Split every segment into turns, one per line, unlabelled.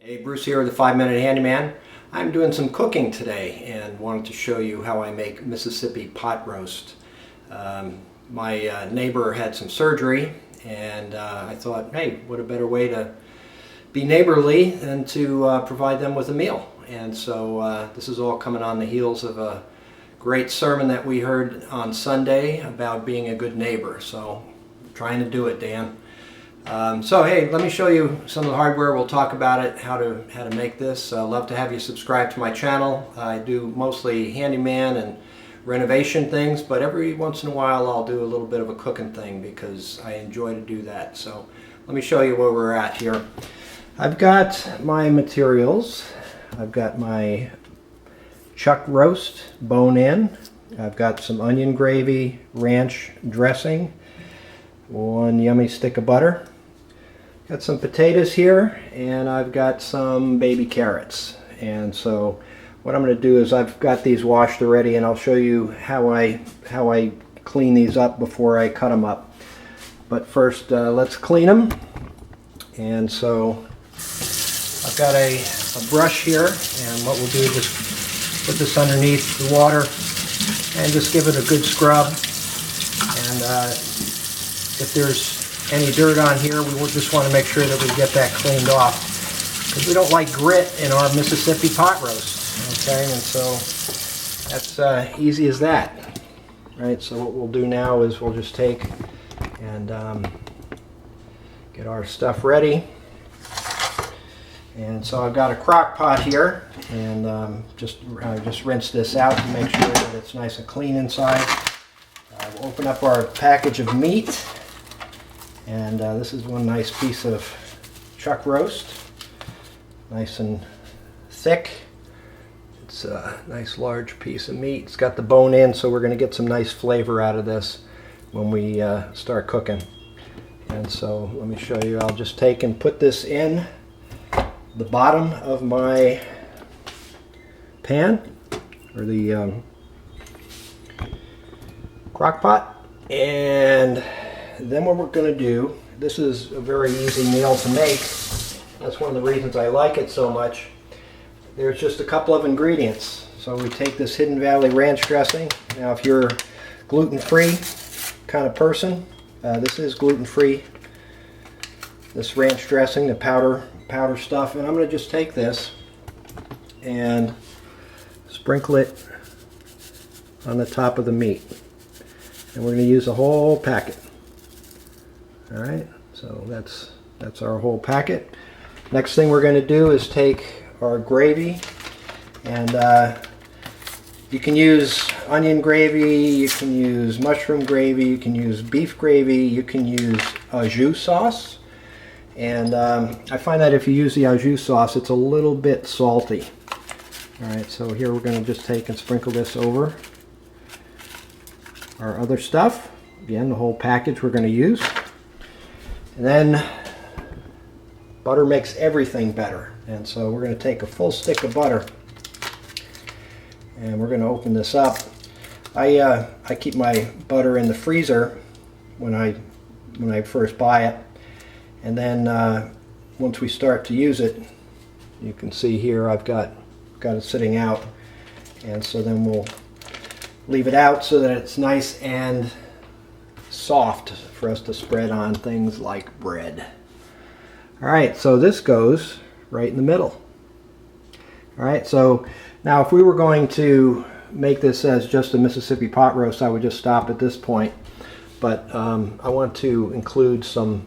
Hey, Bruce here, the 5-Minute Handyman. I'm doing some cooking today and wanted to show you how I make Mississippi pot roast. My neighbor had some surgery and I thought, hey, what a better way to be neighborly than to provide them with a meal. And so this is all coming on the heels of a great sermon that we heard on Sunday about being a good neighbor. So I'm trying to do it, Dan. So hey, let me show you some of the hardware. We'll talk about it, how to make this. Love to have you subscribe to my channel. I do mostly handyman and renovation things, but every once in a while I'll do a little bit of a cooking thing because I enjoy to do that. So let me show you where we're at here. I've got my materials. I've got my chuck roast bone in. I've got some onion gravy, ranch dressing, one yummy stick of butter. Got some potatoes here, and I've got some baby carrots. And so what I'm going to do is I've got these washed already, and I'll show you how I clean these up before I cut them up. But first let's clean them. And so I've got a brush here, and what we'll do is just put this underneath the water and just give it a good scrub. And if there's any dirt on here, we just want to make sure that we get that cleaned off, because we don't like grit in our Mississippi pot roast. Okay, and so that's easy as that. Right, so what we'll do now is we'll just take and get our stuff ready. And so I've got a crock pot here, and just rinse this out to make sure that it's nice and clean inside. We'll open up our package of meat. And this is one nice piece of chuck roast, nice and thick. It's a nice large piece of meat. It's got the bone in, so we're going to get some nice flavor out of this when we start cooking. And so let me show you. I'll just take and put this in the bottom of my pan, or the crock pot. And then what we're going to do, this is a very easy meal to make. That's one of the reasons I like it so much. There's just a couple of ingredients. So we take this Hidden Valley ranch dressing. Now if you're gluten-free kind of person, this is gluten-free. This ranch dressing, the powder stuff. And I'm going to just take this and sprinkle it on the top of the meat. And we're going to use a whole packet. Alright, so that's our whole packet. Next thing we're going to do is take our gravy, and you can use onion gravy, you can use mushroom gravy, you can use beef gravy, you can use au jus sauce. And I find that if you use the au jus sauce, it's a little bit salty. Alright, so here we're going to just take and sprinkle this over our other stuff. Again, the whole package we're going to use. And then butter makes everything better. And so we're going to take a full stick of butter and we're going to open this up. I keep my butter in the freezer when I first buy it. And then once we start to use it, you can see here I've got it sitting out. And so then we'll leave it out so that it's nice and soft for us to spread on things like bread. Alright, so this goes right in the middle. Alright, so now if we were going to make this as just a Mississippi pot roast, I would just stop at this point. But I want to include some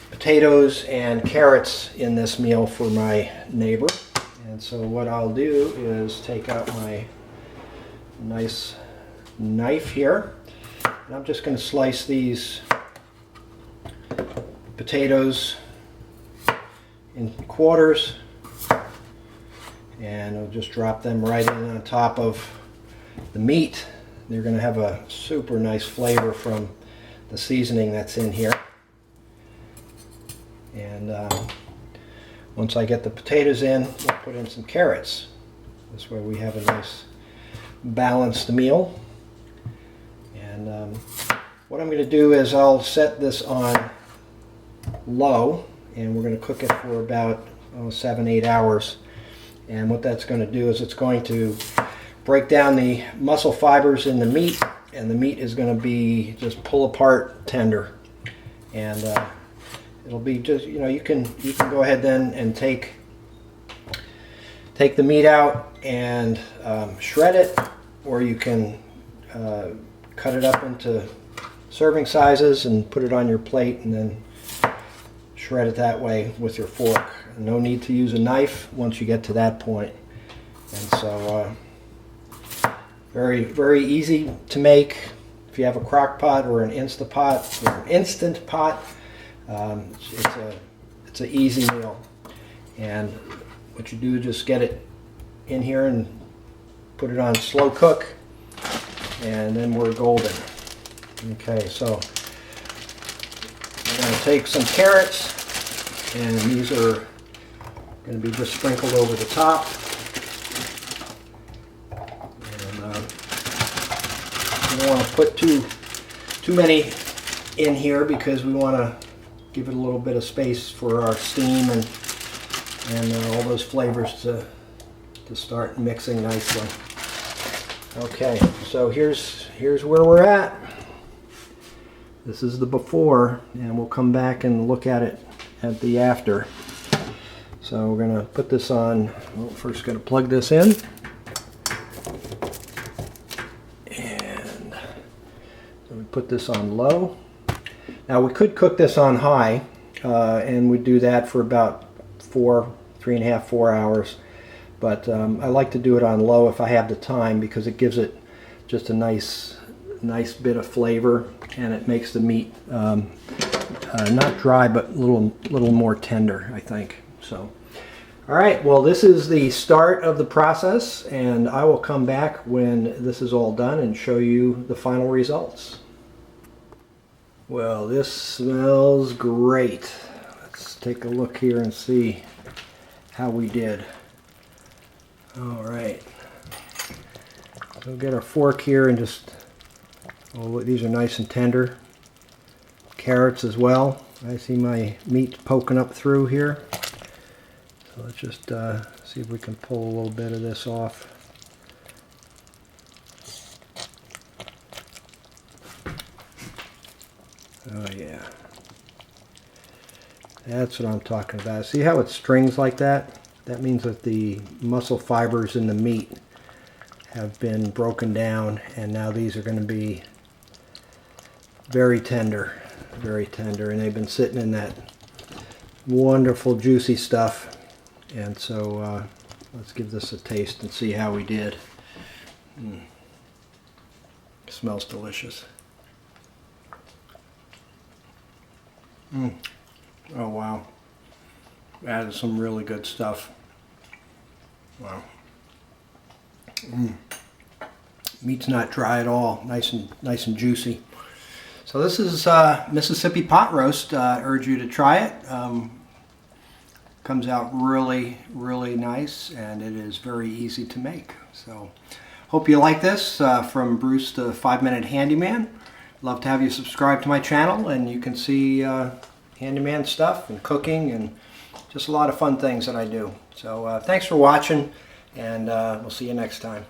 potatoes and carrots in this meal for my neighbor. And so what I'll do is take out my nice knife here. And I'm just going to slice these potatoes in quarters, and I'll just drop them right in on top of the meat. They're going to have a super nice flavor from the seasoning that's in here. And once I get the potatoes in, we'll put in some carrots. This way we have a nice balanced meal. And what I'm going to do is I'll set this on low, and we're going to cook it for about 7-8 hours. And what that's going to do is it's going to break down the muscle fibers in the meat, and the meat is going to be just pull apart tender. And it'll be just, you can go ahead then and take the meat out and shred it, or you can cut it up into serving sizes and put it on your plate and then shred it that way with your fork. No need to use a knife once you get to that point. And so very, very easy to make. If you have a crock pot or an instant pot, it's an easy meal. And what you do is just get it in here and put it on slow cook, and then we're golden. Okay, so we're going to take some carrots, and these are going to be just sprinkled over the top. And we don't want to put too many in here because we want to give it a little bit of space for our steam and all those flavors to start mixing nicely. Okay, so here's where we're at. This is the before, and we'll come back and look at it at the after. So we're going to put this on. Well, first going to plug this in, and so we put this on low. Now we could cook this on high, and we do that for about 3.5, 4 hours. But I like to do it on low if I have the time, because it gives it just a nice bit of flavor, and it makes the meat not dry but a little more tender, I think. So, all right. Well, this is the start of the process, and I will come back when this is all done and show you the final results. Well, this smells great. Let's take a look here and see how we did. All right, so we'll get our fork here and just, oh, these are nice and tender. Carrots as well. I see my meat poking up through here. So let's just see if we can pull a little bit of this off. Oh yeah, that's what I'm talking about. See how it strings like that? That means that the muscle fibers in the meat have been broken down, and now these are going to be very tender, and they've been sitting in that wonderful juicy stuff. And so let's give this a taste and see how we did. Smells delicious. Oh wow. That is some really good stuff. Wow. Meat's not dry at all. Nice and juicy. So this is Mississippi pot roast. I urge you to try it. Comes out really, really nice, and it is very easy to make. So hope you like this. From Bruce the 5-Minute Handyman. Love to have you subscribe to my channel, and you can see handyman stuff and cooking and just a lot of fun things that I do. So thanks for watching, and we'll see you next time.